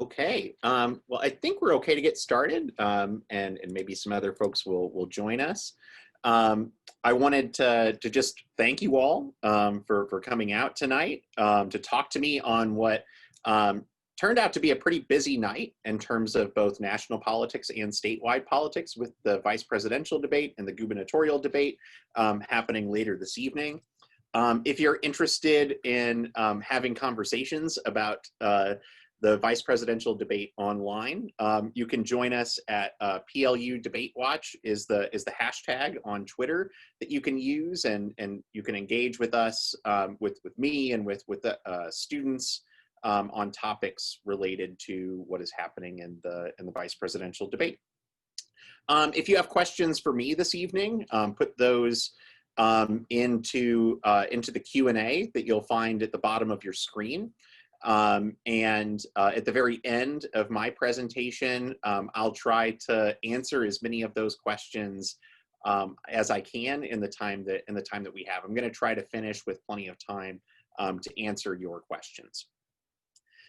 Okay, well, I think we're okay to get started, and maybe some other folks will join us. Um, I wanted to just thank you all for coming out tonight to talk to me on what um, turned out to be a pretty busy night in terms of both national politics and statewide politics, with the vice presidential debate and the gubernatorial debate happening later this evening. If you're interested in having conversations about the vice presidential debate online, you can join us at PLU Debate Watch is the hashtag on Twitter that you can use, and you can engage with us, with me and with the students on topics related to what is happening in the vice presidential debate. If you have questions for me this evening, put those into the Q&A that you'll find at the bottom of your screen. And at the very end of my presentation, I'll try to answer as many of those questions as I can in the time that we have. I'm going to try to finish with plenty of time to answer your questions.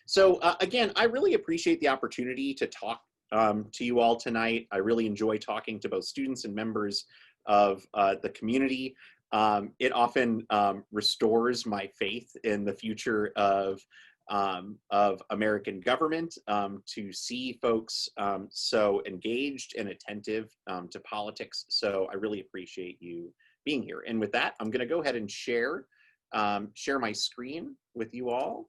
So again, I really appreciate the opportunity to talk to you all tonight. I really enjoy talking to both students and members of the community. It often restores my faith in the future of American government, to see folks so engaged and attentive to politics. So I really appreciate you being here. And with that, I'm going to go ahead and share my screen with you all.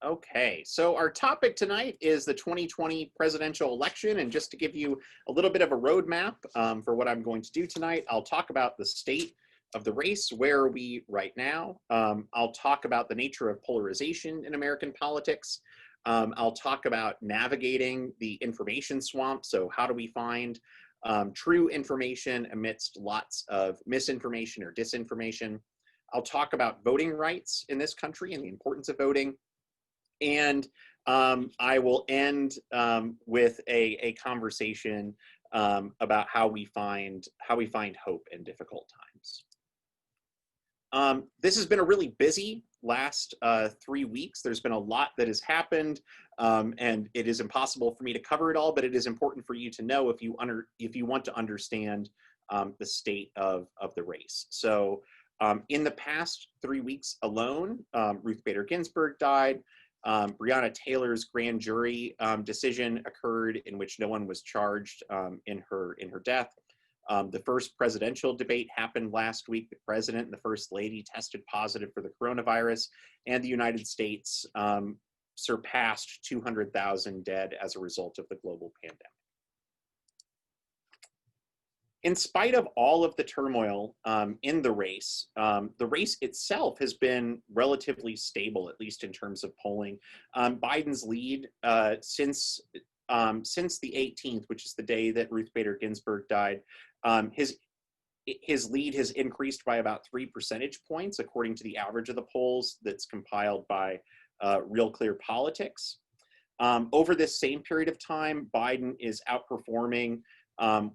Okay, so our topic tonight is the 2020 presidential election, and just to give you a little bit of a roadmap for what I'm going to do tonight, I'll talk about the state of the race. Where are we right now? I'll talk about the nature of polarization in American politics. I'll talk about navigating the information swamp. So how do we find true information amidst lots of misinformation or disinformation? I'll talk about voting rights in this country and the importance of voting. And I will end with a conversation about how we find hope in difficult times. This has been a really busy last 3 weeks. There's been a lot that has happened, and it is impossible for me to cover it all, but it is important for you to know if you want to understand the state of the race. So in the past 3 weeks alone, Ruth Bader Ginsburg died. Breonna Taylor's grand jury decision occurred, in which no one was charged in her death. The first presidential debate happened last week. The president and the first lady tested positive for the coronavirus, and the United States surpassed 200,000 dead as a result of the global pandemic. In spite of all of the turmoil in the race itself has been relatively stable, at least in terms of polling. Biden's lead since the 18th, which is the day that Ruth Bader Ginsburg died, his lead has increased by about 3 percentage points, according to the average of the polls that's compiled by Real Clear Politics. Over this same period of time, Biden is outperforming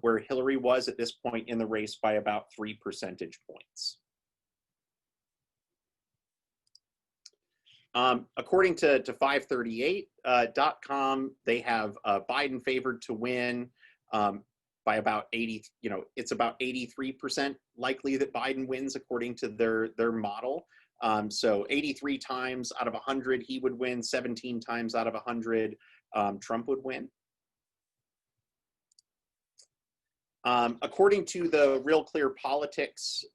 where Hillary was at this point in the race by about 3 percentage points. According to 538.com, they have Biden favored to win by about 80, it's about 83% likely that Biden wins according to their model. So 83 times out of 100 he would win, 17 times out of 100 Trump would win. According to the Real Clear Politics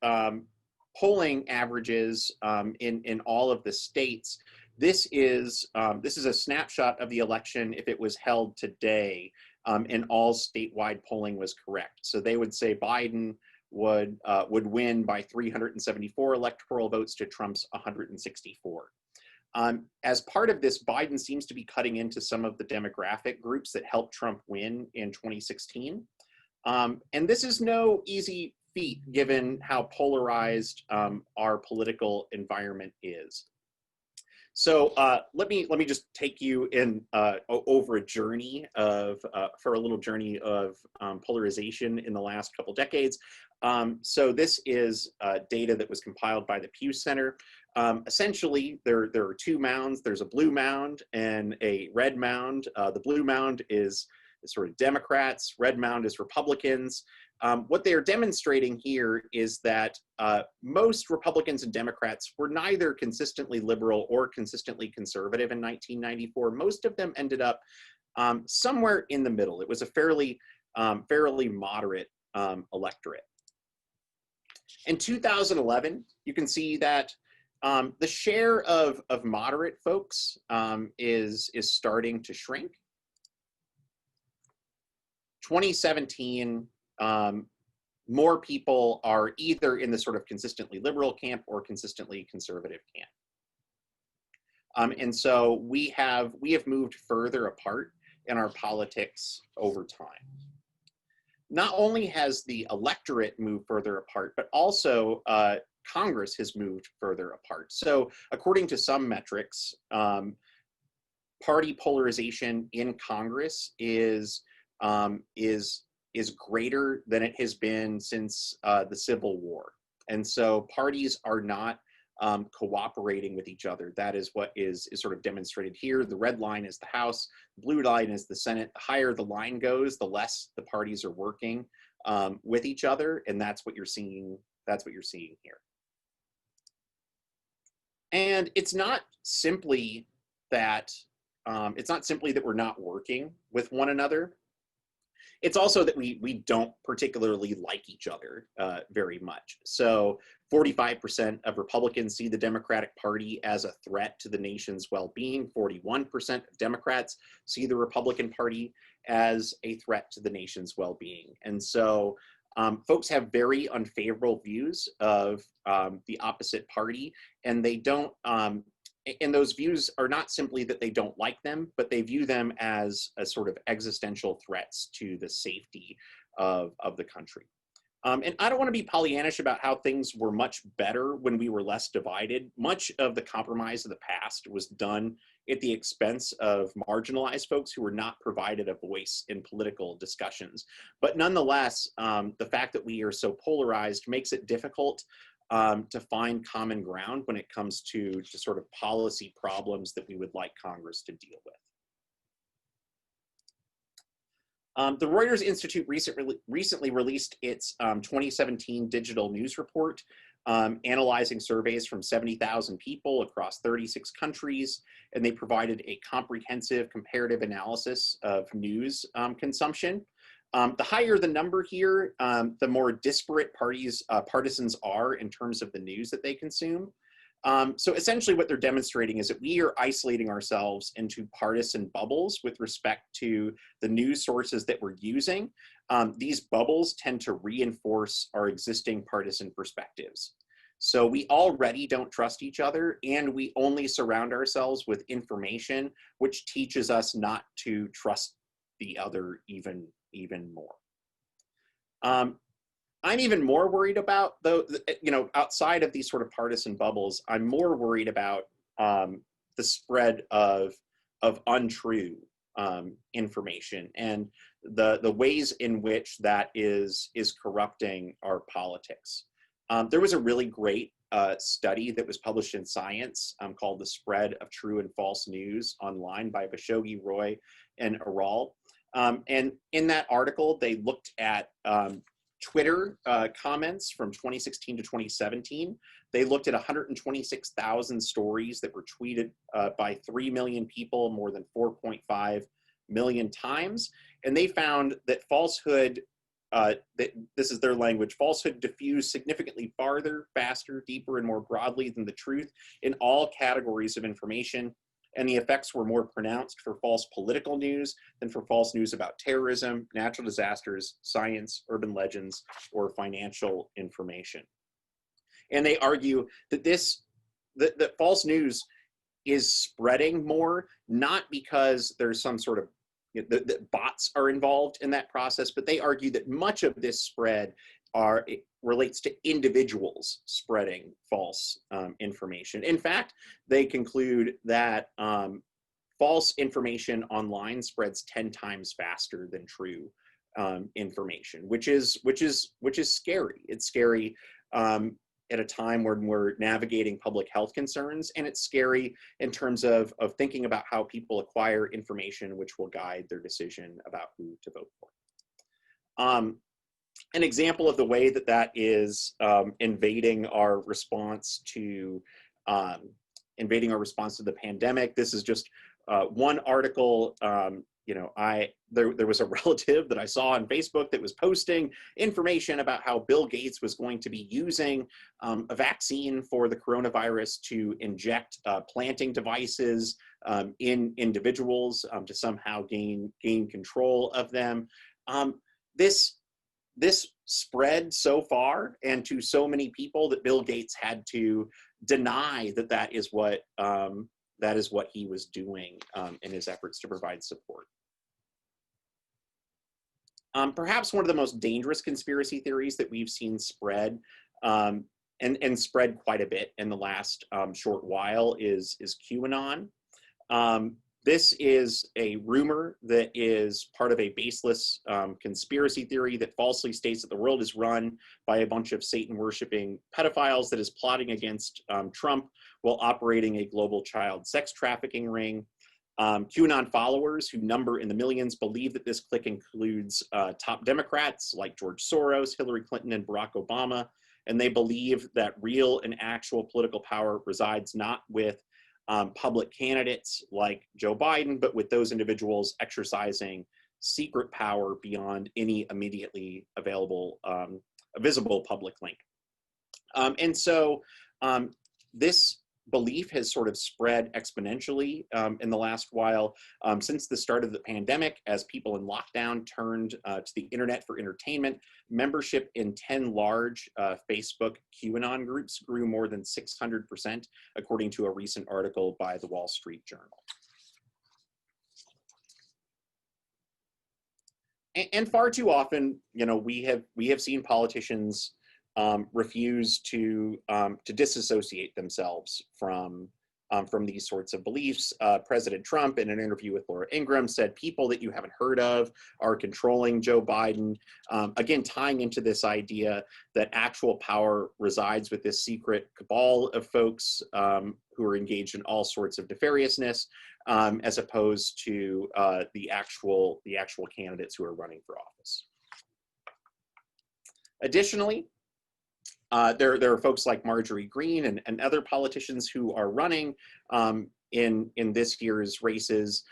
polling averages in all of the states, this is a snapshot of the election if it was held today, and all statewide polling was correct. So they would say Biden would win by 374 electoral votes to Trump's 164. As part of this, Biden seems to be cutting into some of the demographic groups that helped Trump win in 2016. And this is no easy feat given how polarized our political environment is. So let me just take you in over a journey of for a little journey of polarization in the last couple decades. So this is data that was compiled by the Pew Center. Essentially, there are two mounds. There's a blue mound and a red mound. The blue mound is sort of Democrats, red mound is Republicans. What they are demonstrating here is that most Republicans and Democrats were neither consistently liberal or consistently conservative in 1994. Most of them ended up somewhere in the middle. It was a fairly moderate electorate. In 2011, you can see that the share of moderate folks is starting to shrink. 2017, more people are either in the sort of consistently liberal camp or consistently conservative camp. And so we have moved further apart in our politics over time. Not only has the electorate moved further apart, but also Congress has moved further apart. So according to some metrics, party polarization in Congress is greater than it has been since the Civil War. And so parties are not cooperating with each other. That is what is sort of demonstrated here. The red line is the House, the blue line is the Senate. The higher the line goes, the less the parties are working with each other, and that's what you're seeing. That's what you're seeing here. And it's not simply that we're not working with one another. It's also that we don't particularly like each other very much. So 45% of Republicans see the Democratic Party as a threat to the nation's well-being. 41% of Democrats see the Republican Party as a threat to the nation's well-being. And so folks have very unfavorable views of the opposite party, and they don't, and those views are not simply that they don't like them, but they view them as a sort of existential threats to the safety of the country. And I don't want to be Pollyannish about how things were much better when we were less divided. Much of the compromise of the past was done at the expense of marginalized folks who were not provided a voice in political discussions. But nonetheless, the fact that we are so polarized makes it difficult to find common ground when it comes to sort of policy problems that we would like Congress to deal with. The Reuters Institute recently released its 2017 digital news report, analyzing surveys from 70,000 people across 36 countries, and they provided a comprehensive comparative analysis of news consumption. The higher the number here, the more disparate partisans are in terms of the news that they consume. So essentially what they're demonstrating is that we are isolating ourselves into partisan bubbles with respect to the news sources that we're using. These bubbles tend to reinforce our existing partisan perspectives. So we already don't trust each other, and we only surround ourselves with information which teaches us not to trust the other even more. I'm even more worried about, outside of these sort of partisan bubbles, I'm more worried about the spread of untrue information and the ways in which that is corrupting our politics. There was a really great study that was published in Science called The Spread of True and False News online by Khashoggi, Roy, and Aral. And in that article, they looked at Twitter comments from 2016 to 2017. They looked at 126,000 stories that were tweeted by 3 million people more than 4.5 million times. And they found that falsehood, this is their language, falsehood diffused significantly farther, faster, deeper, and more broadly than the truth in all categories of information. And the effects were more pronounced for false political news than for false news about terrorism, natural disasters, science, urban legends, or financial information. And they argue that that false news is spreading more, not because there's some sort of, that bots are involved in that process, but they argue that much of this spread relates to individuals spreading false information. In fact, they conclude that false information online spreads 10 times faster than true information, which is scary. It's scary at a time when we're navigating public health concerns, and it's scary in terms of thinking about how people acquire information which will guide their decision about who to vote for. An example of the way that is invading our response to the pandemic. This is just one article. There was a relative that I saw on Facebook that was posting information about how Bill Gates was going to be using a vaccine for the coronavirus to inject planting devices in individuals to somehow gain control of them. This spread so far and to so many people that Bill Gates had to deny that is what he was doing in his efforts to provide support. Perhaps one of the most dangerous conspiracy theories that we've seen spread and spread quite a bit in the last short while is QAnon. This is a rumor that is part of a baseless conspiracy theory that falsely states that the world is run by a bunch of Satan-worshiping pedophiles that is plotting against Trump while operating a global child sex trafficking ring. QAnon followers, who number in the millions, believe that this clique includes top Democrats like George Soros, Hillary Clinton, and Barack Obama, and they believe that real and actual political power resides not with public candidates like Joe Biden, but with those individuals exercising secret power beyond any immediately available, visible public link. And so this belief has sort of spread exponentially in the last while since the start of the pandemic, as people in lockdown turned to the internet for entertainment. Membership in 10 large Facebook QAnon groups grew more than 600%, according to a recent article by the Wall Street Journal. And far too often, we have seen politicians refuse to disassociate themselves from these sorts of beliefs. President Trump, in an interview with Laura Ingraham, said people that you haven't heard of are controlling Joe Biden, again, tying into this idea that actual power resides with this secret cabal of folks who are engaged in all sorts of nefariousness, as opposed to the actual candidates who are running for office. Additionally, there are folks like Marjorie Greene and other politicians who are running in this year's races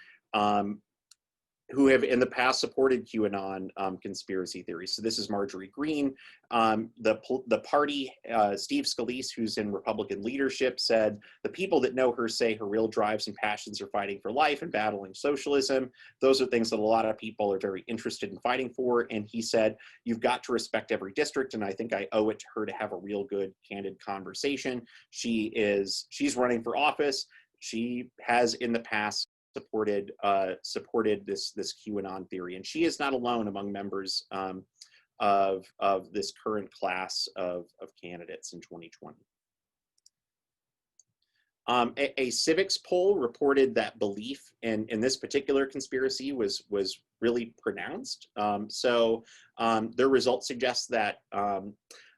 who have in the past supported QAnon conspiracy theories. So this is Marjorie Greene. The party, Steve Scalise, who's in Republican leadership, said, the people that know her say her real drives and passions are fighting for life and battling socialism. Those are things that a lot of people are very interested in fighting for. And he said, you've got to respect every district. And I think I owe it to her to have a real good, candid conversation. She's running for office. She has in the past supported this QAnon theory, and she is not alone among members of this current class of candidates in 2020. A civics poll reported that belief in this particular conspiracy was really pronounced. Their results suggest that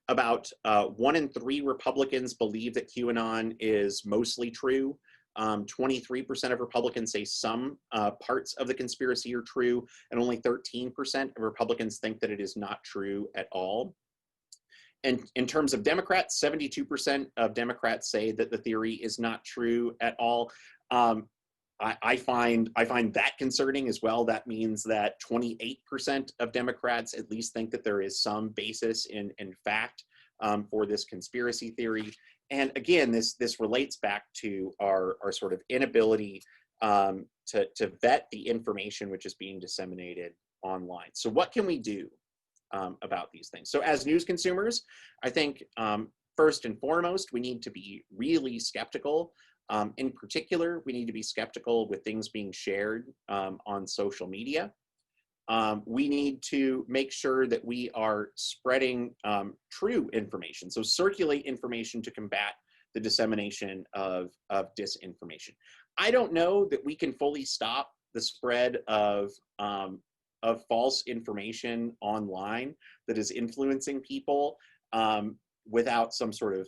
about 1 in 3 Republicans believe that QAnon is mostly true. 23% of Republicans say some parts of the conspiracy are true, and only 13% of Republicans think that it is not true at all. And in terms of Democrats, 72% of Democrats say that the theory is not true at all. I find that concerning as well. That means that 28% of Democrats at least think that there is some basis in fact for this conspiracy theory. And again, this relates back to our sort of inability to vet the information which is being disseminated online. So what can we do about these things? So as news consumers, I think first and foremost, we need to be really skeptical. In particular, we need to be skeptical with things being shared on social media. We need to make sure that we are spreading true information. So circulate information to combat the dissemination of disinformation. I don't know that we can fully stop the spread of false information online that is influencing people without some sort of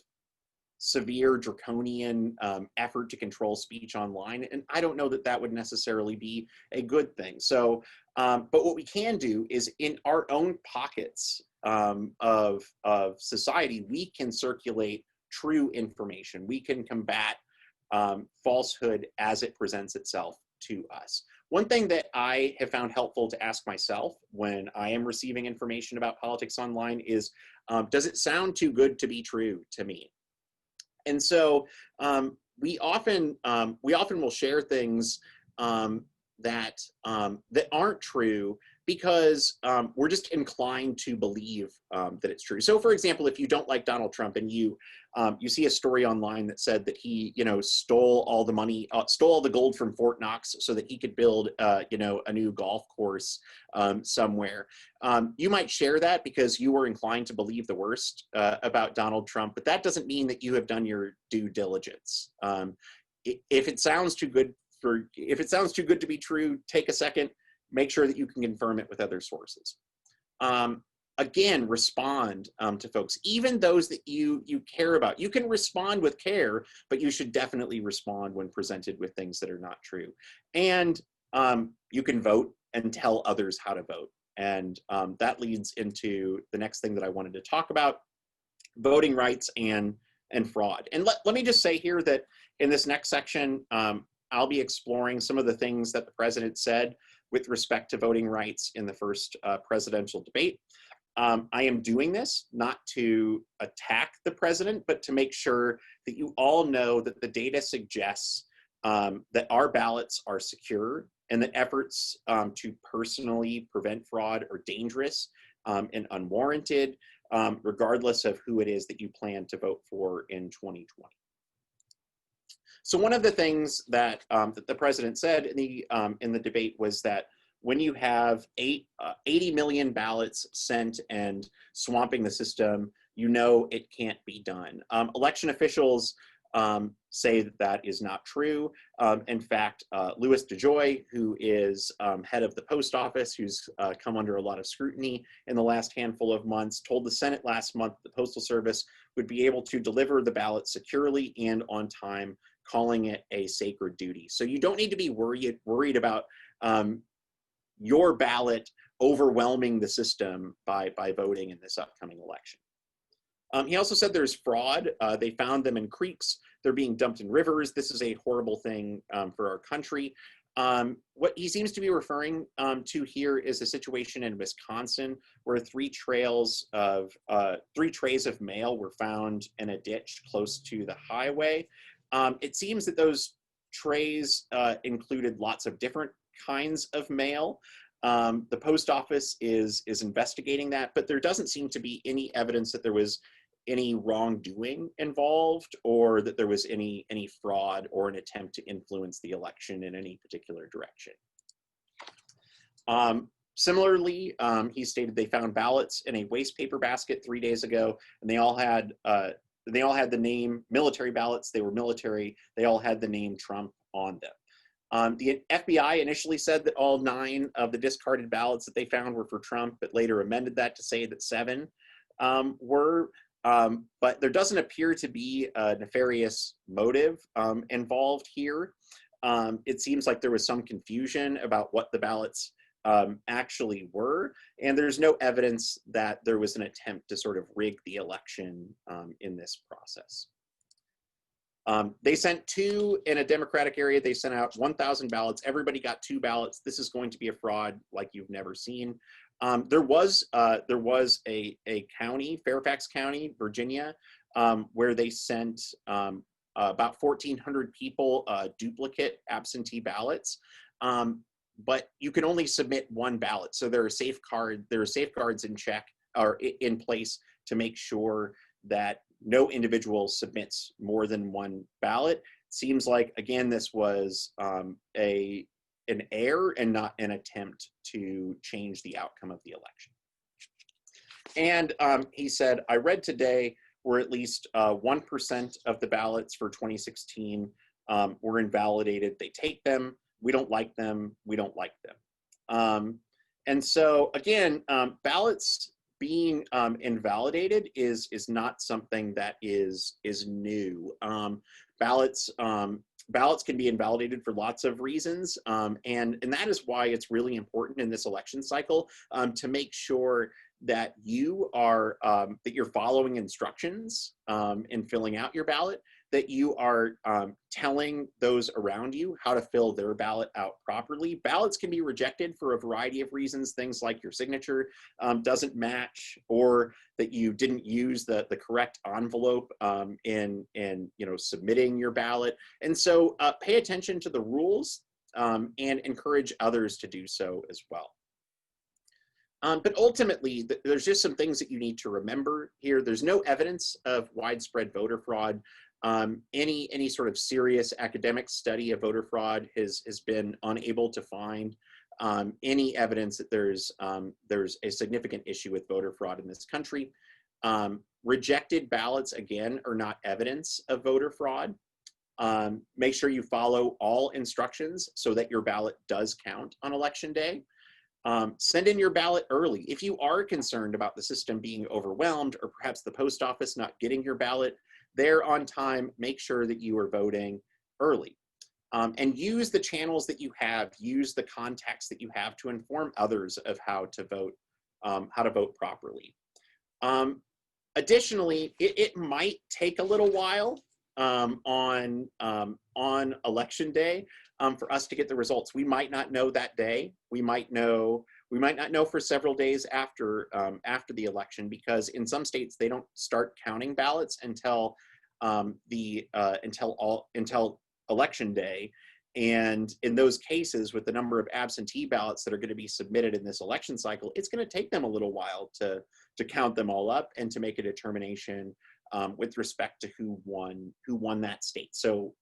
severe draconian effort to control speech online. And I don't know that that would necessarily be a good thing. So, but what we can do is in our own pockets of society, we can circulate true information. We can combat falsehood as it presents itself to us. One thing that I have found helpful to ask myself when I am receiving information about politics online is, does it sound too good to be true to me? And so we often will share things that aren't true because we're just inclined to believe that it's true. So, for example, if you don't like Donald Trump and you see a story online that said that he, stole all the money, stole all the gold from Fort Knox so that he could build, a new golf course somewhere, you might share that because you were inclined to believe the worst about Donald Trump, but that doesn't mean that you have done your due diligence. If it sounds too good to be true, take a second. Make sure that you can confirm it with other sources. Again, respond to folks, even those that you care about. You can respond with care, but you should definitely respond when presented with things that are not true. And you can vote and tell others how to vote. And that leads into the next thing that I wanted to talk about, voting rights and fraud. And let me just say here that in this next section, I'll be exploring some of the things that the president said with respect to voting rights in the first presidential debate. I am doing this not to attack the president, but to make sure that you all know that the data suggests that our ballots are secure and that efforts to personally prevent fraud are dangerous and unwarranted, regardless of who it is that you plan to vote for in 2020. So one of the things that the president said in the debate was that when you have 80 million ballots sent and swamping the system, it can't be done. Election officials say that that is not true. In fact, Louis DeJoy, who is head of the post office, who's come under a lot of scrutiny in the last handful of months, told the Senate last month the Postal Service would be able to deliver the ballot securely and on time, calling it a sacred duty. So you don't need to be worried about your ballot overwhelming the system by voting in this upcoming election. He also said there's fraud. They found them in creeks. They're being dumped in rivers. This is a horrible thing for our country. What he seems to be referring to here is a situation in Wisconsin where 3 trays of mail were found in a ditch close to the highway. It seems that those trays included lots of different kinds of mail. The post office is investigating that, but there doesn't seem to be any evidence that there was any wrongdoing involved or that there was any fraud or an attempt to influence the election in any particular direction. Similarly, he stated they found ballots in a waste paper basket 3 days ago, and they all had the name military ballots. They were military. They all had the name Trump on them. The FBI initially said that all 9 of the discarded ballots that they found were for Trump, but later amended that to say that 7 were. But there doesn't appear to be a nefarious motive involved here. It seems like there was some confusion about what the ballots actually were, and there's no evidence that there was an attempt to sort of rig the election in this process. They sent 2 in a Democratic area. They sent out 1,000 ballots. Everybody got 2 ballots. This is going to be a fraud like you've never seen. There was a county, Fairfax County, Virginia, where they sent about 1,400 people duplicate absentee ballots. But you can only submit 1 ballot. So there are safeguards in check or in place to make sure that no individual submits more than 1 ballot. Seems like, again, this was an error and not an attempt to change the outcome of the election. And he said, I read today where at least 1% of the ballots for 2016 were invalidated. They take them. We don't like them. We don't like them. And so again, ballots being invalidated is not something that is new. Ballots ballots can be invalidated for lots of reasons, and that is why it's really important in this election cycle to make sure that you are that you're following instructions in filling out your ballot, that you are telling those around you how to fill their ballot out properly. Ballots can be rejected for a variety of reasons, things like your signature doesn't match, or that you didn't use the correct envelope in submitting your ballot. And so pay attention to the rules and encourage others to do so as well. But ultimately, there's just some things that you need to remember here. There's no evidence of widespread voter fraud. Any sort of serious academic study of voter fraud has been unable to find any evidence that there's a significant issue with voter fraud in this country. Rejected ballots, again, are not evidence of voter fraud. Make sure you follow all instructions so that your ballot does count on election day. Send in your ballot early. If you are concerned about the system being overwhelmed, or perhaps the post office not getting your ballot there on time, make sure that you are voting early. And use the channels that you have, use the contacts that you have to inform others of how to vote properly. Additionally, it might take a little while on election day for us to get the results. We might not know that day. We might not know for several days after the election, because in some states they don't start counting ballots until election day. And in those cases, with the number of absentee ballots that are going to be submitted in this election cycle, it's going to take them a little while to count them all up and to make a determination with respect to who won that state. So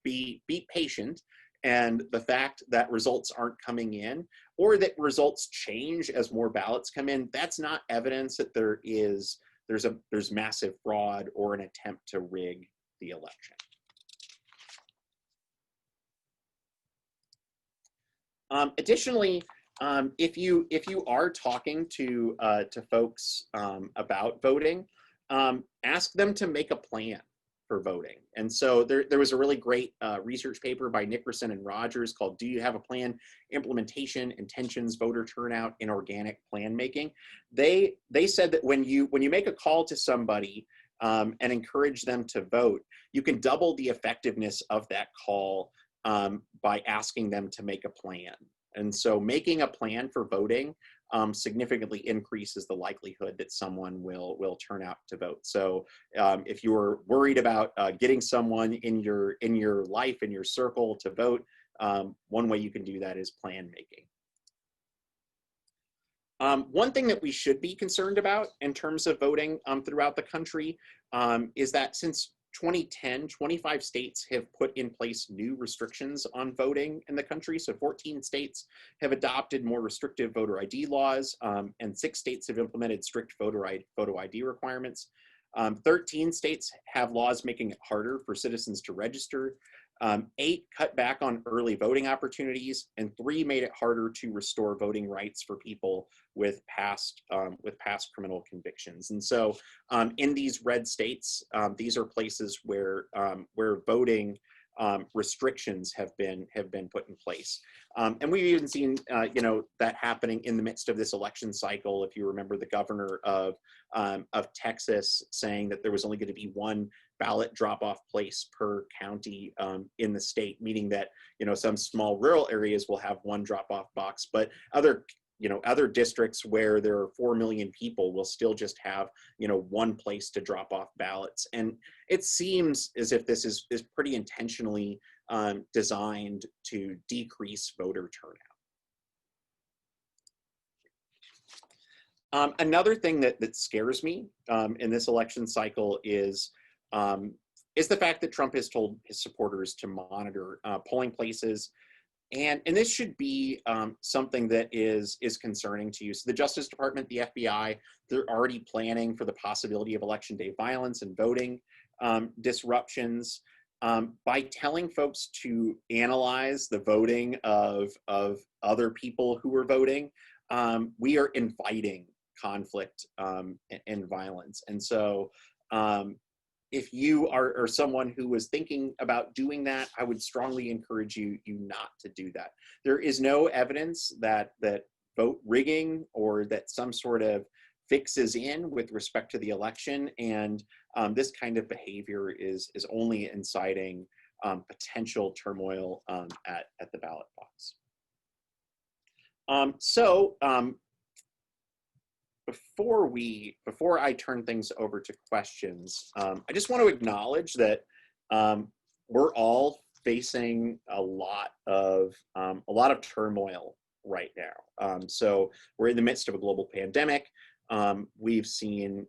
be patient. And the fact that results aren't coming in, or that results change as more ballots come in, that's not evidence that there's massive fraud or an attempt to rig the election. Additionally, if you are talking to folks about voting, ask them to make a plan for voting. And so there was a really great research paper by Nickerson and Rogers called "Do You Have a Plan? Implementation, Intentions, Voter Turnout in Organic Plan Making." They said that when you make a call to somebody and encourage them to vote, you can double the effectiveness of that call by asking them to make a plan. And so making a plan for voting significantly increases the likelihood that someone will turn out to vote. So if you're worried about getting someone in your life, in your circle to vote, one way you can do that is plan making. One thing that we should be concerned about in terms of voting throughout the country is that since 2010, 25 states have put in place new restrictions on voting in the country. So 14 states have adopted more restrictive voter ID laws, and 6 states have implemented strict photo ID requirements. 13 states have laws making it harder for citizens to register. 8 cut back on early voting opportunities, and 3 made it harder to restore voting rights for people with past criminal convictions. And so in these red states, these are places where voting restrictions have been put in place. And we've even seen that happening in the midst of this election cycle. If you remember, the governor of Texas saying that there was only going to be 1 ballot drop-off place per county in the state, meaning that some small rural areas will have 1 drop-off box, but other districts where there are 4 million people will still just have 1 place to drop off ballots. And it seems as if this is pretty intentionally designed to decrease voter turnout. Another thing that scares me in this election cycle is the fact that Trump has told his supporters to monitor polling places. And this should be something that is concerning to you. So the Justice Department, the FBI, they're already planning for the possibility of election day violence and voting disruptions. By telling folks to analyze the voting of other people who are voting, we are inviting conflict and violence. And so if you are someone who is thinking about doing that, I would strongly encourage you not to do that. There is no evidence that vote rigging or that some sort of fix is in with respect to the election, and this kind of behavior is only inciting potential turmoil at the ballot box. Before I turn things over to questions, I just want to acknowledge that we're all facing a lot of turmoil right now. So we're in the midst of a global pandemic. We've seen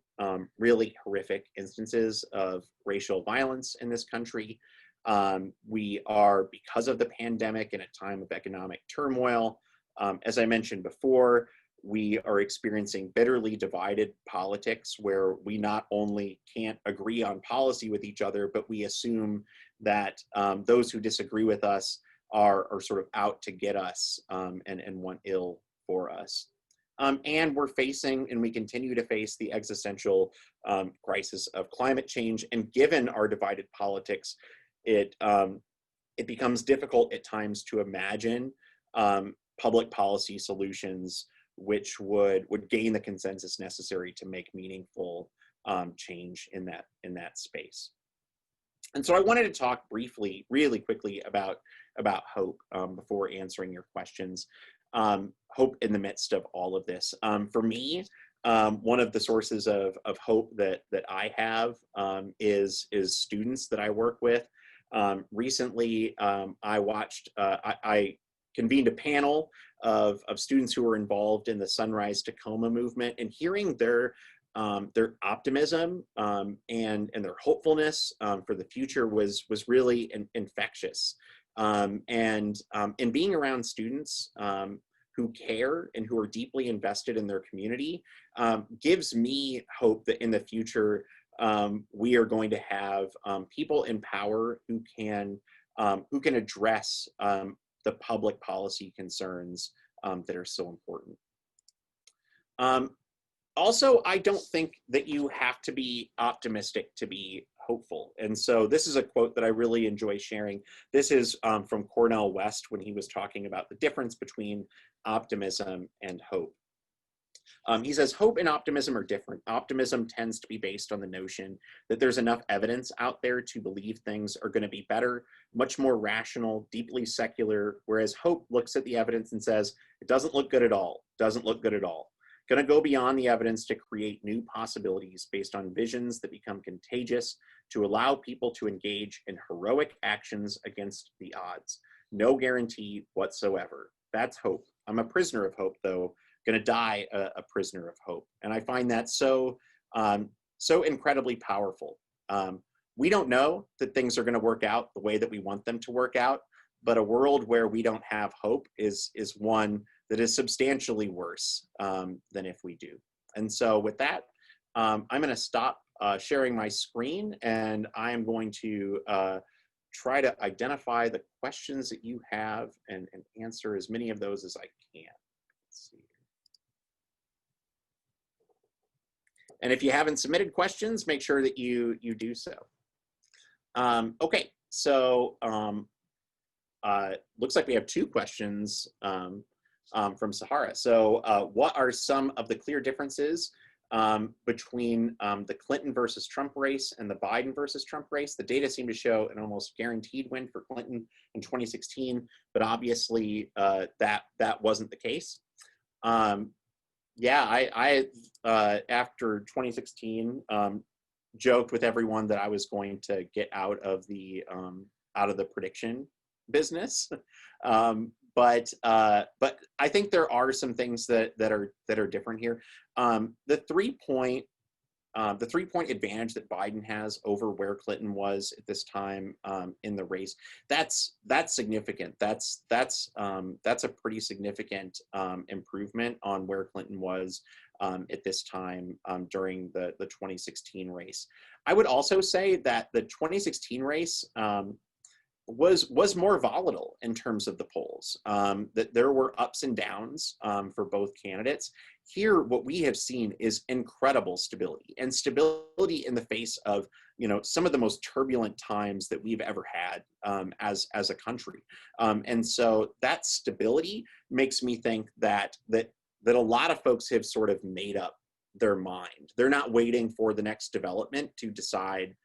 really horrific instances of racial violence in this country. We are, because of the pandemic, in a time of economic turmoil. As I mentioned before, we are experiencing bitterly divided politics where we not only can't agree on policy with each other, but we assume that those who disagree with us are sort of out to get us and want ill for us. And we're facing, and we continue to face, the existential crisis of climate change. And given our divided politics, it becomes difficult at times to imagine public policy solutions which would gain the consensus necessary to make meaningful change in that space. And so I wanted to talk briefly, really quickly, about hope before answering your questions. Hope in the midst of all of this. For me, one of the sources of hope that I have is students that I work with. Recently, I convened a panel of students who were involved in the Sunrise Tacoma movement, and hearing their optimism and their hopefulness for the future was really infectious. And being around students who care and who are deeply invested in their community gives me hope that in the future we are going to have people in power who can address the public policy concerns that are so important. Also, I don't think that you have to be optimistic to be hopeful. And so this is a quote that I really enjoy sharing. This is from Cornell West when he was talking about the difference between optimism and hope. He says, hope and optimism are different. Optimism tends to be based on the notion that there's enough evidence out there to believe things are going to be better, much more rational, deeply secular, whereas hope looks at the evidence and says, it doesn't look good at all, doesn't look good at all. Going to go beyond the evidence to create new possibilities based on visions that become contagious, to allow people to engage in heroic actions against the odds. No guarantee whatsoever. That's hope. I'm a prisoner of hope, though. Going to die a prisoner of hope. And I find that so incredibly powerful. We don't know that things are going to work out the way that we want them to work out, but a world where we don't have hope is one that is substantially worse than if we do. And so with that, I'm going to stop sharing my screen, and I am going to try to identify the questions that you have and answer as many of those as I can. Let's see. And if you haven't submitted questions, make sure that you do so. Okay, so looks like we have two questions from Sahara. So what are some of the clear differences between the Clinton versus Trump race and the Biden versus Trump race? The data seem to show an almost guaranteed win for Clinton in 2016, but obviously that wasn't the case. Yeah, I after 2016 joked with everyone that I was going to get out of the prediction business, but I think there are some things that are different here. The 3-point advantage that Biden has over where Clinton was at this time in the race, that's significant. That's a pretty significant improvement on where Clinton was at this time during the 2016 race. I would also say that the 2016 race was more volatile in terms of the polls. That there were ups and downs for both candidates. Here, what we have seen is incredible stability, and stability in the face of some of the most turbulent times that we've ever had as a country. And so that stability makes me think that a lot of folks have sort of made up their mind. They're not waiting for the next development to decide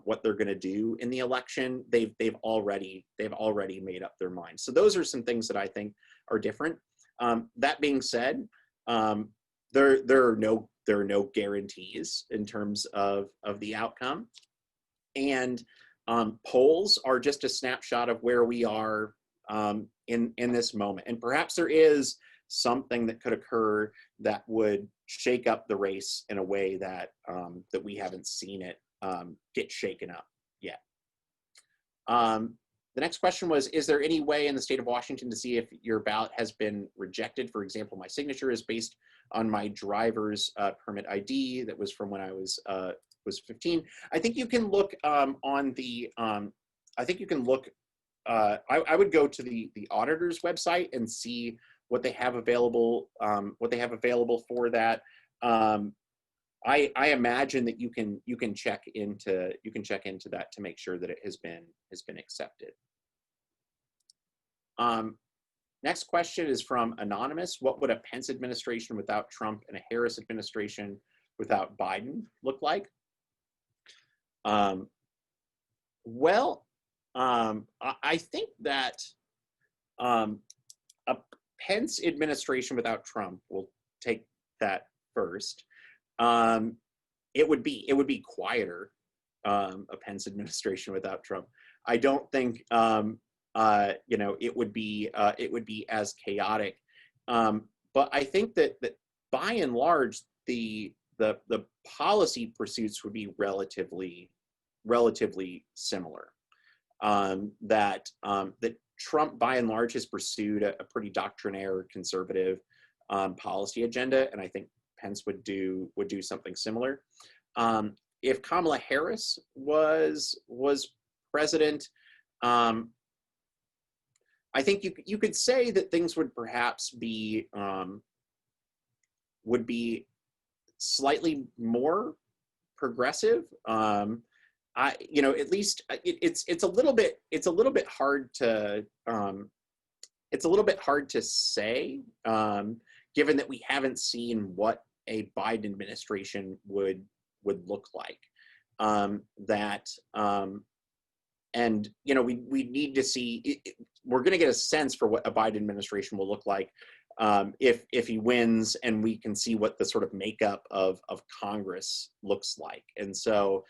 what they're going to do in the election. They've already made up their mind. So those are some things that I think are different. That being said, there are no guarantees in terms of the outcome, and polls are just a snapshot of where we are in this moment. And perhaps there is something that could occur that would shake up the race in a way that that we haven't seen it get shaken up yet. The next question was, is there any way in the state of Washington to see if your ballot has been rejected? For example, my signature is based on my driver's permit ID that was from when I was 15. I think you can look on the, I think you can look, I would go to the auditor's website and see what they have available, for that. I imagine that you can check into that to make sure that it has been accepted. Next question is from Anonymous. What would a Pence administration without Trump and a Harris administration without Biden look like? Well, I think that a Pence administration without Trump, will take that first. It would be quieter, a Pence administration without Trump. I don't think it would be as chaotic. But I think that by and large the policy pursuits would be relatively similar. That Trump by and large has pursued a pretty doctrinaire conservative policy agenda, and I think Pence would do something similar. If Kamala Harris was president, I think you could say that things would perhaps be slightly more progressive. At least it's a little bit hard to say, given that we haven't seen what a Biden administration would look like. We need to see. We're going to get a sense for what a Biden administration will look like if he wins, and we can see what the sort of makeup of Congress looks like. And so,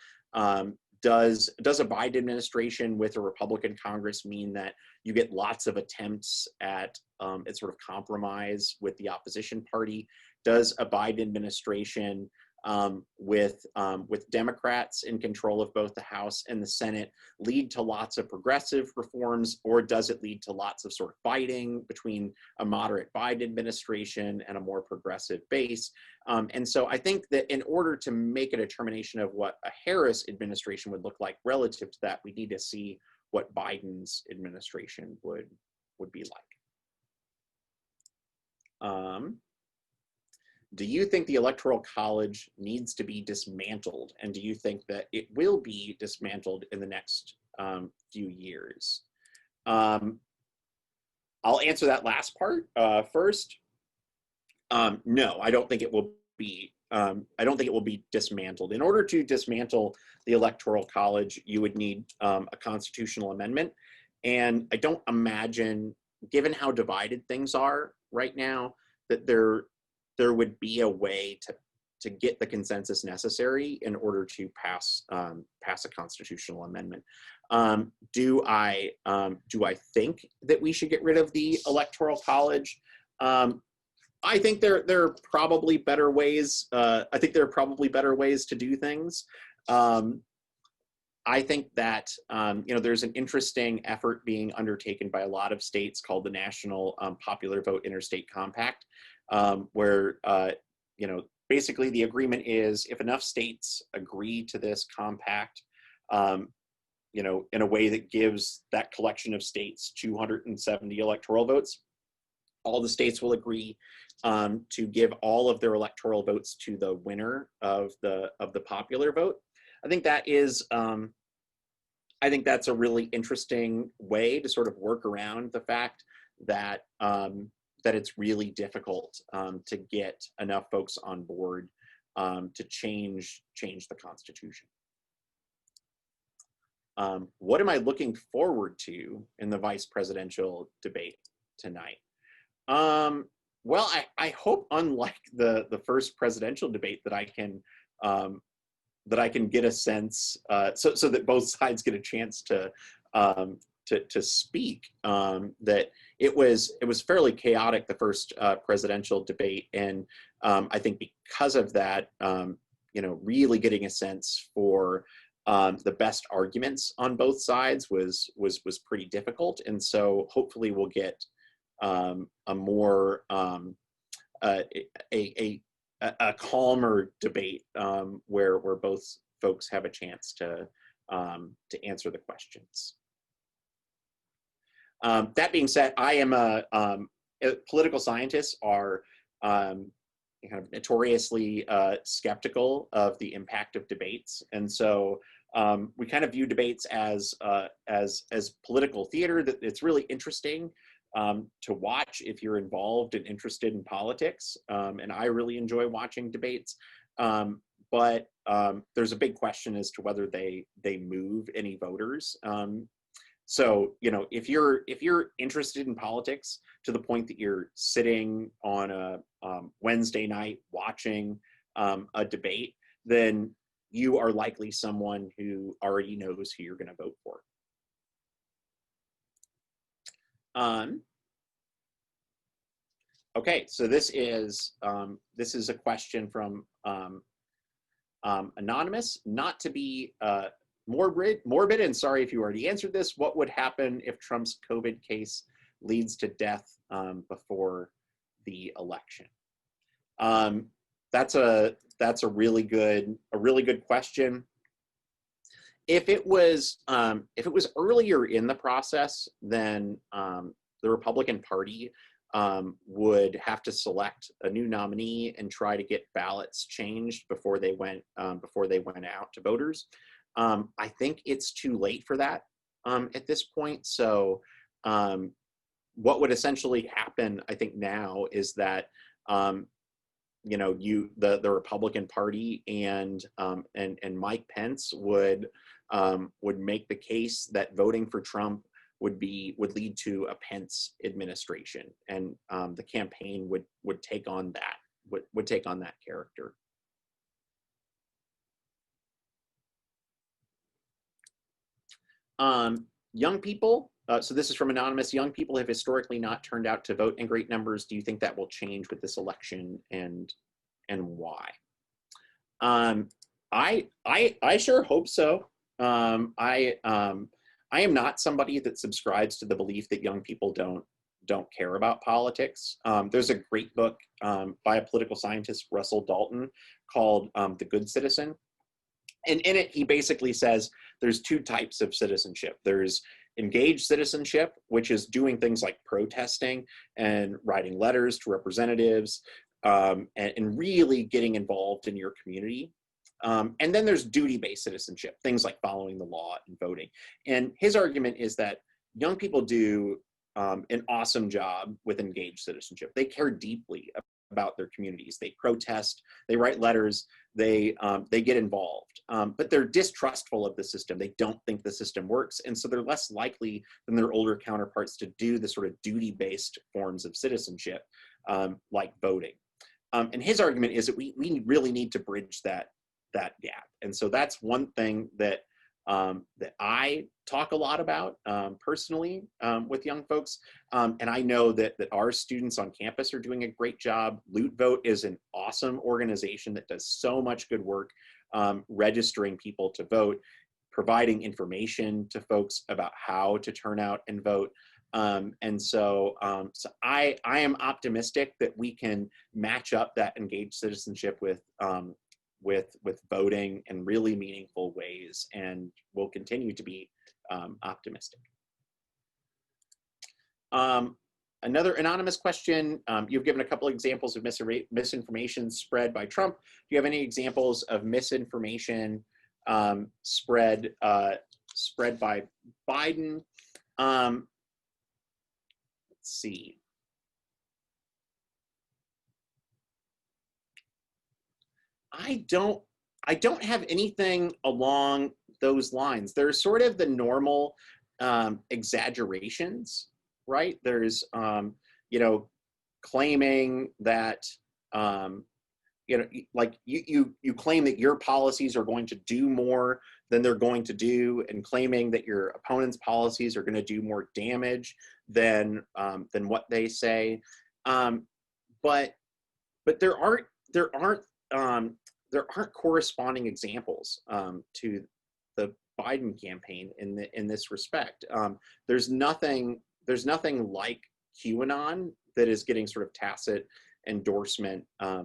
does a Biden administration with a Republican Congress mean that you get lots of attempts at sort of compromise with the opposition party? Does a Biden administration with Democrats in control of both the House and the Senate lead to lots of progressive reforms, or does it lead to lots of sort of fighting between a moderate Biden administration and a more progressive base? And so I think that in order to make a determination of what a Harris administration would look like relative to that, we need to see what Biden's administration would be like. Do you think the Electoral College needs to be dismantled? And do you think that it will be dismantled in the next few years? I'll answer that last part first. No, I don't think it will be. I don't think it will be dismantled. In order to dismantle the Electoral College, you would need a constitutional amendment. And I don't imagine, given how divided things are right now, that there would be a way to get the consensus necessary in order to pass a constitutional amendment. Do I think that we should get rid of the Electoral College? I think there are probably better ways. I think there are probably better ways to do things. I think that there's an interesting effort being undertaken by a lot of states called the National Popular Vote Interstate Compact, where basically the agreement is, if enough states agree to this compact, you know, in a way that gives that collection of states 270 electoral votes. All the states will agree to give all of their electoral votes to the winner of the popular vote. I think that is, I think that's a really interesting way to sort of work around the fact that that it's really difficult to get enough folks on board to change the Constitution. What am I looking forward to in the vice presidential debate tonight? Well, I hope, unlike the first presidential debate, that I can get a sense, so that both sides get a chance to speak. That it was fairly chaotic, the first presidential debate, and I think because of that, you know, really getting a sense for the best arguments on both sides was pretty difficult, and so hopefully we'll get a more a calmer debate where both folks have a chance to answer the questions. That being said, I am political scientists are kind of notoriously skeptical of the impact of debates, and so we kind of view debates as political theater. That it's really interesting to watch if you're involved and interested in politics, and I really enjoy watching debates. But there's a big question as to whether they move any voters. So, you know, if you're interested in politics to the point that you're sitting on a Wednesday night watching a debate, then you are likely someone who already knows who you're going to vote for. Okay, so this is a question from Anonymous. Not to be morbid, and sorry if you already answered this. What would happen if Trump's COVID case leads to death before the election? That's a really good question. If it was earlier in the process, then the Republican Party would have to select a new nominee and try to get ballots changed before they went out to voters. I think it's too late for that at this point. So what would essentially happen, I think, now is that you know, the Republican Party and Mike Pence would make the case that voting for Trump would lead to a Pence administration, and the campaign would take on that character. Young people. So this is from Anonymous. Young people have historically not turned out to vote in great numbers. Do you think that will change with this election, and why? I sure hope so. I am not somebody that subscribes to the belief that young people don't care about politics. There's a great book by a political scientist, Russell Dalton, called The Good Citizen. And in it, he basically says there's two types of citizenship. There's engaged citizenship, which is doing things like protesting and writing letters to representatives and really getting involved in your community. And then there's duty-based citizenship, things like following the law and voting. And his argument is that young people do an awesome job with engaged citizenship. They care deeply about their communities. They protest, they write letters, they get involved, but they're distrustful of the system. They don't think the system works, and so they're less likely than their older counterparts to do the sort of duty-based forms of citizenship, like voting. And his argument is that we really need to bridge that gap, and so that's one thing that that I talk a lot about personally with young folks. And I know that our students on campus are doing a great job. Loot Vote is an awesome organization that does so much good work registering people to vote, providing information to folks about how to turn out and vote. And so I am optimistic that we can match up that engaged citizenship with voting in really meaningful ways, and will continue to be optimistic. Another anonymous question, you've given a couple examples of misinformation spread by Trump. Do you have any examples of misinformation spread by Biden? Let's see. I don't have anything along those lines. There's sort of the normal exaggerations, right? There's, you know, claiming that, you know, like you claim that your policies are going to do more than they're going to do, and claiming that your opponent's policies are going to do more damage than what they say. But there aren't corresponding examples to the Biden campaign in this respect. There's nothing like QAnon that is getting sort of tacit endorsement by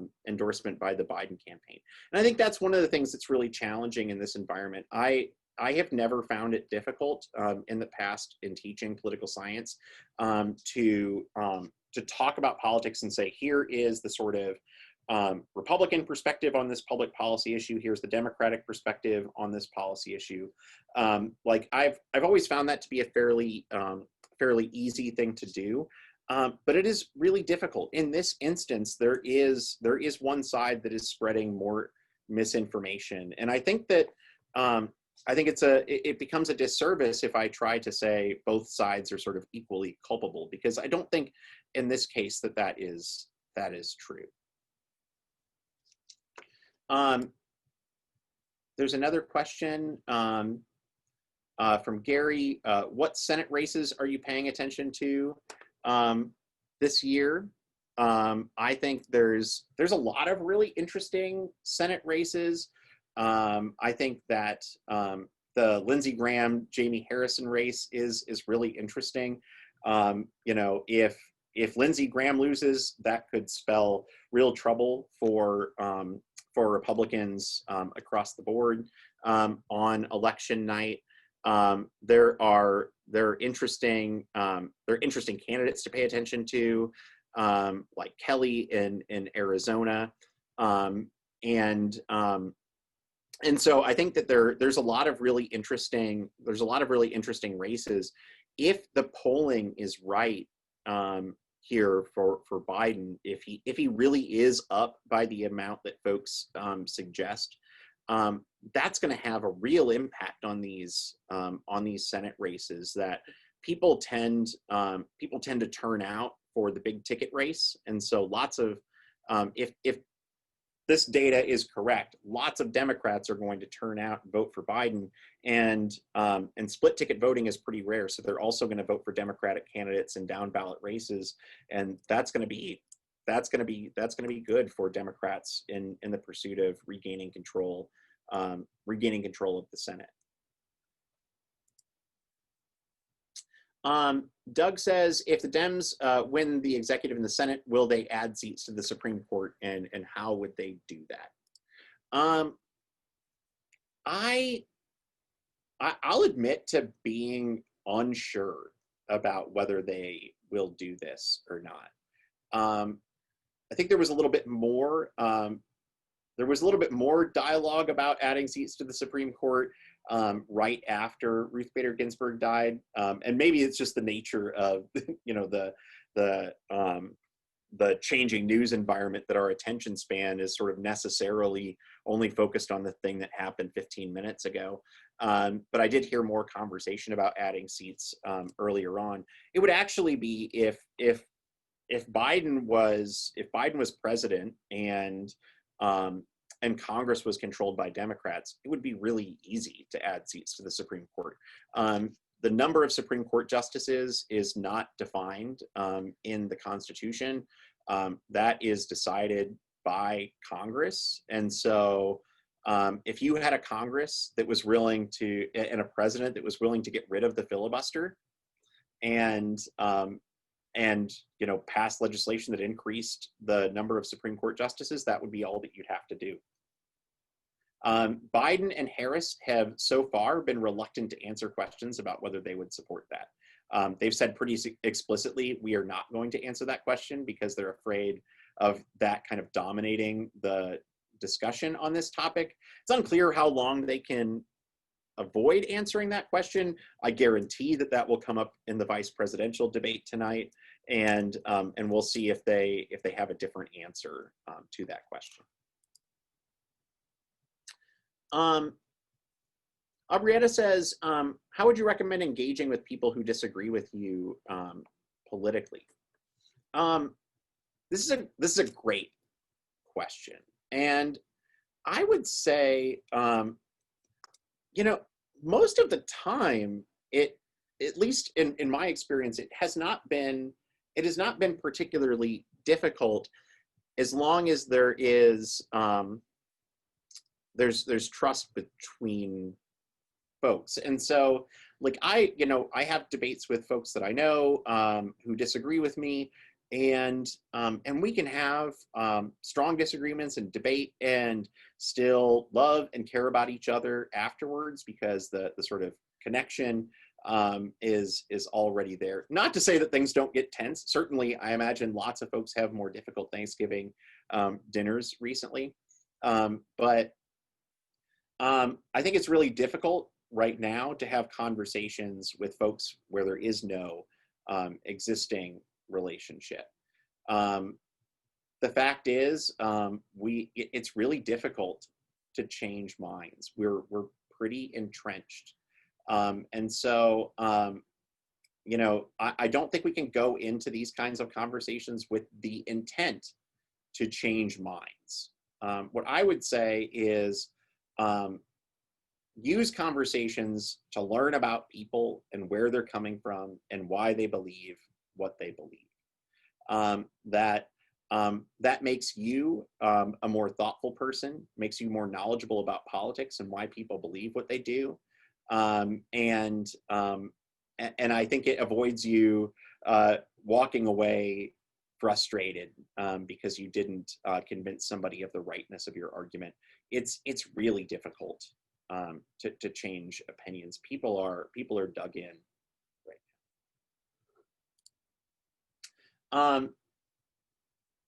the Biden campaign. And I think that's one of the things that's really challenging in this environment. I have never found it difficult in the past in teaching political science to talk about politics and say, here is the sort of Republican perspective on this public policy issue. Here's the Democratic perspective on this policy issue. Like I've always found that to be a fairly easy thing to do, but it is really difficult. In this instance, there is one side that is spreading more misinformation, and I think that it becomes a disservice if I try to say both sides are sort of equally culpable, because I don't think in this case that is true. There's another question from Gary. What Senate races are you paying attention to this year? I think there's a lot of really interesting Senate races. I think that the Lindsey Graham, Jamie Harrison race is really interesting. You know, if Lindsey Graham loses, that could spell real trouble for Republicans across the board on election night. There are interesting candidates to pay attention to, like Kelly in Arizona, and so I think that there's a lot of really interesting races. If the polling is right here for Biden, if he really is up by the amount that folks suggest, that's going to have a real impact on these Senate races. That people tend to turn out for the big ticket race, and so lots of if this data is correct, lots of Democrats are going to turn out and vote for Biden, and split ticket voting is pretty rare. So they're also going to vote for Democratic candidates in down ballot races, and that's going to be good for Democrats in the pursuit of regaining control of the Senate. Doug says, if the Dems win the executive and the Senate, will they add seats to the Supreme Court, and how would they do that? I'll admit to being unsure about whether they will do this or not. I think there was a little bit more dialogue about adding seats to the Supreme Court right after Ruth Bader Ginsburg died, and maybe it's just the nature of the changing news environment that our attention span is sort of necessarily only focused on the thing that happened 15 minutes ago. But I did hear more conversation about adding seats earlier on. It would actually be if Biden was president and Congress was controlled by Democrats, it would be really easy to add seats to the Supreme Court. The number of Supreme Court justices is not defined in the Constitution. That is decided by Congress. And so if you had a Congress that was willing to, and a president that was willing to get rid of the filibuster and pass legislation that increased the number of Supreme Court justices, that would be all that you'd have to do. Biden and Harris have so far been reluctant to answer questions about whether they would support that. They've said pretty explicitly, we are not going to answer that question because they're afraid of that kind of dominating the discussion on this topic. It's unclear how long they can avoid answering that question. I guarantee that that will come up in the vice presidential debate tonight, and we'll see if they have a different answer to that question. Abrietta says, how would you recommend engaging with people who disagree with you politically? This is a great question, and I would say, you know, most of the time, at least in my experience, it has not been particularly difficult, as long as there is there's trust between folks. And so, like, I have debates with folks that I know who disagree with me, and we can have strong disagreements and debate and still love and care about each other afterwards, because the sort of connection is already there. Not to say that things don't get tense. Certainly, I imagine lots of folks have more difficult Thanksgiving dinners recently, but I think it's really difficult right now to have conversations with folks where there is no existing relationship. The fact is, it's really difficult to change minds. We're pretty entrenched, and so you know, I don't think we can go into these kinds of conversations with the intent to change minds. What I would say is, use conversations to learn about people and where they're coming from and why they believe what they believe. That makes you a more thoughtful person, makes you more knowledgeable about politics and why people believe what they do. And I think it avoids you walking away frustrated because you didn't convince somebody of the rightness of your argument. It's really difficult to change opinions. People are dug in right now.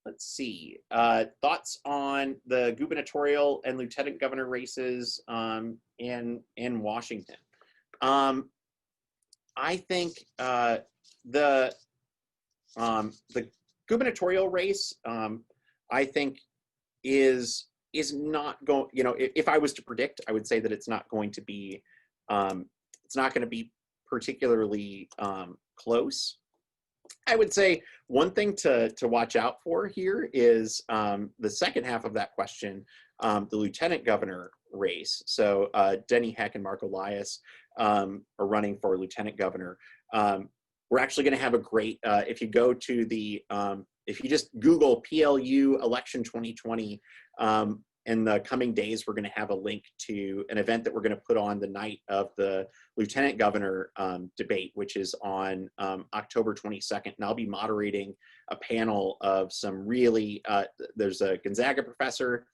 Let's see. Thoughts on the gubernatorial and lieutenant governor races in Washington. I think the gubernatorial race, I think, is not going. You know, if I was to predict, I would say that it's not going to be particularly close. I would say one thing to watch out for here is the second half of that question, the lieutenant governor race. So Denny Heck and Mark Elias are running for lieutenant governor. We're actually going to have a great, if you go to the, if you just Google PLU election 2020, in the coming days, we're going to have a link to an event that we're going to put on the night of the lieutenant governor debate, which is on October 22nd. And I'll be moderating a panel of some really, there's a Gonzaga professor,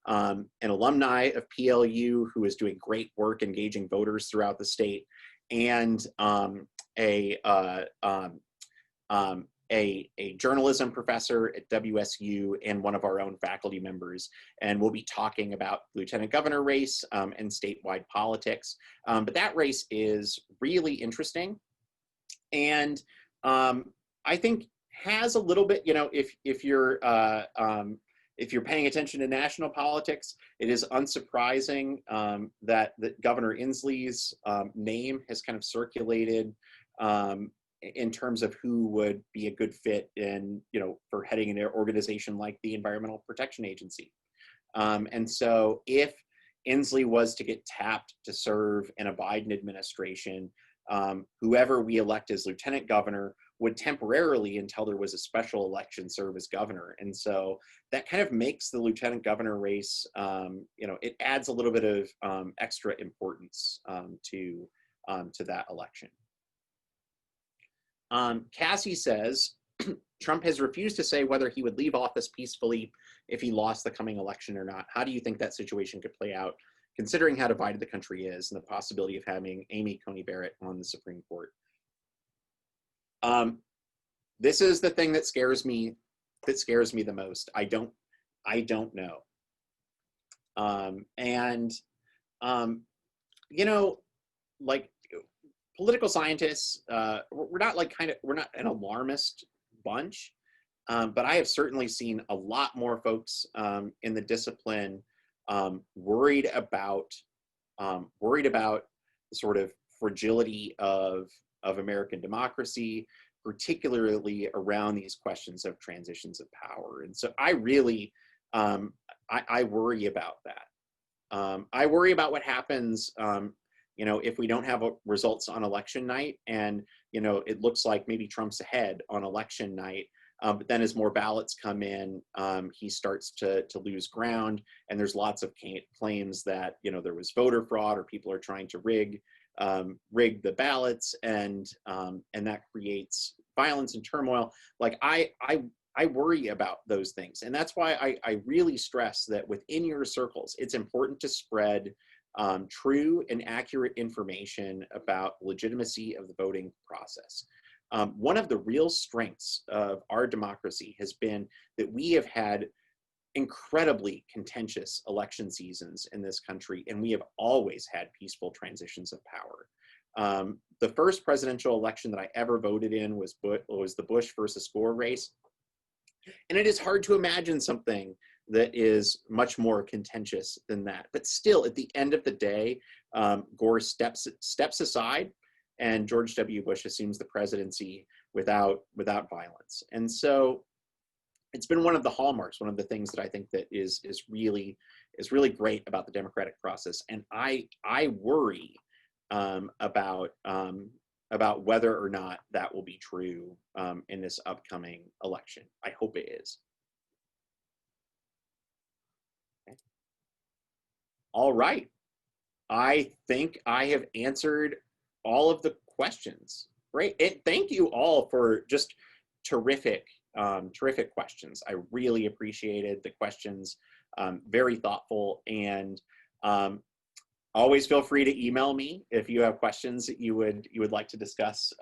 an alumni of PLU who is doing great work engaging voters throughout the state, and a journalism professor at WSU and one of our own faculty members. And we'll be talking about lieutenant governor race and statewide politics. But that race is really interesting. And I think has a little bit, you know, if you're paying attention to national politics, it is unsurprising that Governor Inslee's name has kind of circulated in terms of who would be a good fit in, you know, for heading an organization like the Environmental Protection Agency. And so if Inslee was to get tapped to serve in a Biden administration, whoever we elect as lieutenant governor would temporarily, until there was a special election, serve as governor. And so that kind of makes the lieutenant governor race, you know, it adds a little bit of extra importance to that election. Cassie says, Trump has refused to say whether he would leave office peacefully if he lost the coming election or not. How do you think that situation could play out, considering how divided the country is and the possibility of having Amy Coney Barrett on the Supreme Court? This is the thing that scares me the most. I don't know. You know, like political scientists, we're not an alarmist bunch, but I have certainly seen a lot more folks in the discipline worried about the sort of fragility of American democracy, particularly around these questions of transitions of power. And so I really, I worry about that. I worry about what happens, you know, if we don't have results on election night, and, you know, it looks like maybe Trump's ahead on election night, but then as more ballots come in, he starts to lose ground, and there's lots of claims that, you know, there was voter fraud or people are trying to rig the ballots, and that creates violence and turmoil. Like I worry about those things, and that's why I really stress that within your circles, it's important to spread true and accurate information about legitimacy of the voting process. One of the real strengths of our democracy has been that we have had incredibly contentious election seasons in this country, and we have always had peaceful transitions of power. The first presidential election that I ever voted in was the Bush versus Gore race. And it is hard to imagine something that is much more contentious than that. But still, at the end of the day, Gore steps aside, and George W. Bush assumes the presidency without violence. And so it's been one of the hallmarks, one of the things that I think that is really great about the democratic process. And I worry about whether or not that will be true in this upcoming election. I hope it is. Okay. All right. I think I have answered all of the questions. Great. And thank you all for just terrific questions. I really appreciated the questions. Very thoughtful, and always feel free to email me if you have questions that you would like to discuss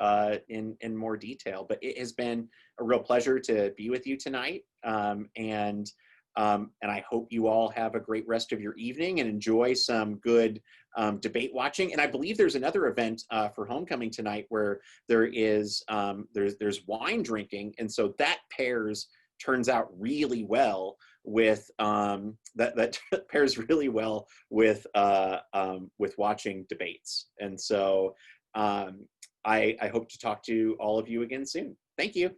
in more detail. But it has been a real pleasure to be with you tonight, and I hope you all have a great rest of your evening and enjoy some good debate watching. And I believe there's another event for homecoming tonight where there's wine drinking, and so that turns out really well with that pairs really well with watching debates. And so I hope to talk to all of you again soon. Thank you.